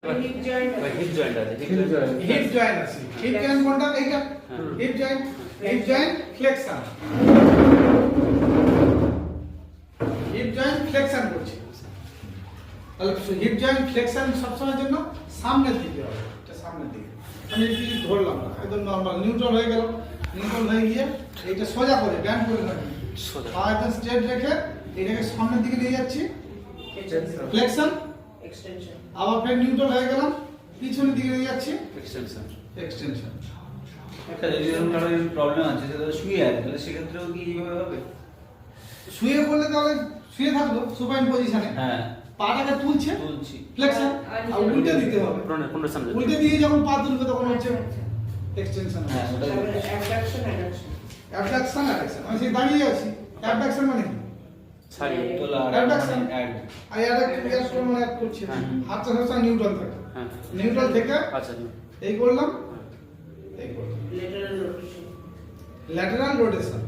Hip joint আছে hip joint আছে hip joint কোনটা এইটা হিপ জয়েন্ট ফ্লেক্সন করছে তাহলে হিপ জয়েন্ট ফ্লেক্সন সব সময়ের জন্য সামনের দিকে হবে এটা সামনের দিকে আমি একটু ধরলাম না একদম নরমাল নিউট্রাল হয়ে গেল নিউট্রাল হয়ে গিয়ে এইটা সোজা করে ব্যান্ড করে রাখি সোজা পা একদম স্ট্রেট রেখে এটাকে সামনের দিকে নিয়ে যাচ্ছি ফ্লেক্সন এক্সটেনশন আবার ফের নিউট্রাল হয়ে গেলাম পিছনের দিকে নিয়ে যাচ্ছি এক্সটেনশন এক্সটেনশন একটা যদি এরকম ধরনের প্রবলেম আছে সেটা শুয়ে আছে তাহলে সেক্ষেত্রেও কি এইভাবে হবে? শুয়ে পড়লে তাহলে শুয়ে থাকলো সুপাইন পজিশনে হ্যাঁ পাটাকে তুলছে তুলছি ফ্লেক্সন আর উল্টে দিতে হবে প্রোনেশন উল্টে দিয়ে যখন পা তুলবে তখন হচ্ছে এক্সটেনশন হ্যাঁ ওটাই তারপরে অ্যাবডাকশন অ্যাবডাকশন আমি সেই দাঁড়িয়ে আছি অ্যাবডাকশন মানে কি ছাড়ি তোলা আর Abduction. অ্যাড আর এটা ক্লিয়ার করে মানে অ্যাড করছি হ্যাঁ। হাতটা সবসময় নিউট্রাল থাকে হ্যাঁ নিউট্রাল থেকে আচ্ছা এই করলাম এই করলাম লেটারাল রোটেশন ল্যাটারাল রোটেশন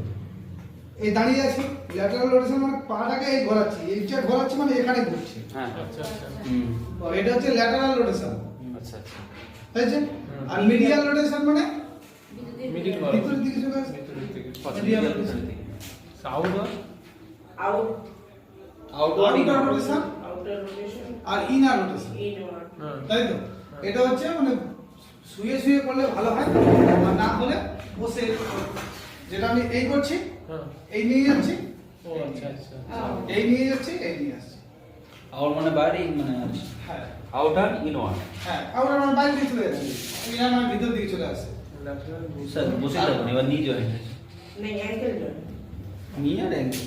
এই দাঁড়িয়ে আছি ল্যাটারাল রোটেশন মানে পাটাকে এই ঘোরাচ্ছি এই যে ঘোরাচ্ছি মানে এখানে ঘুরছি হ্যাঁ আচ্ছা আচ্ছা হুম এটা হচ্ছে ল্যাটারাল রোটেশন আচ্ছা আচ্ছা তাইছে আর মিডিয়াল রোটেশন মানে মিডিল বল ভিতরের দিকে চলে আসে ভিতরের দিকে Medial সাউথ out outer rotation outer rotation আর ইনার রোটেশন ইনওয়ার্ড হ্যাঁ তাই তো এটা হচ্ছে মানে শুয়ে শুয়ে করলে ভালো হয় আর না হলে বসে যেটা আমি এই করছি হ্যাঁ এই নিয়ে যাচ্ছি ও আচ্ছা আচ্ছা এই নিয়ে যাচ্ছি এই নিয়ে আসছি আউট মানে বাইরে ইন মানে আছে হ্যাঁ আউটার ইনওয়ার্ড হ্যাঁ আবার আমার বাইরে দিকে চলে যাচ্ছে ইনার মানে ভিতর দিকে চলে আসে ল্যাটারাল স্যার বসে থাকুন এবার নি জয়েন্ট नहीं एंकल जॉइंट নি আর অ্যাঙ্কেল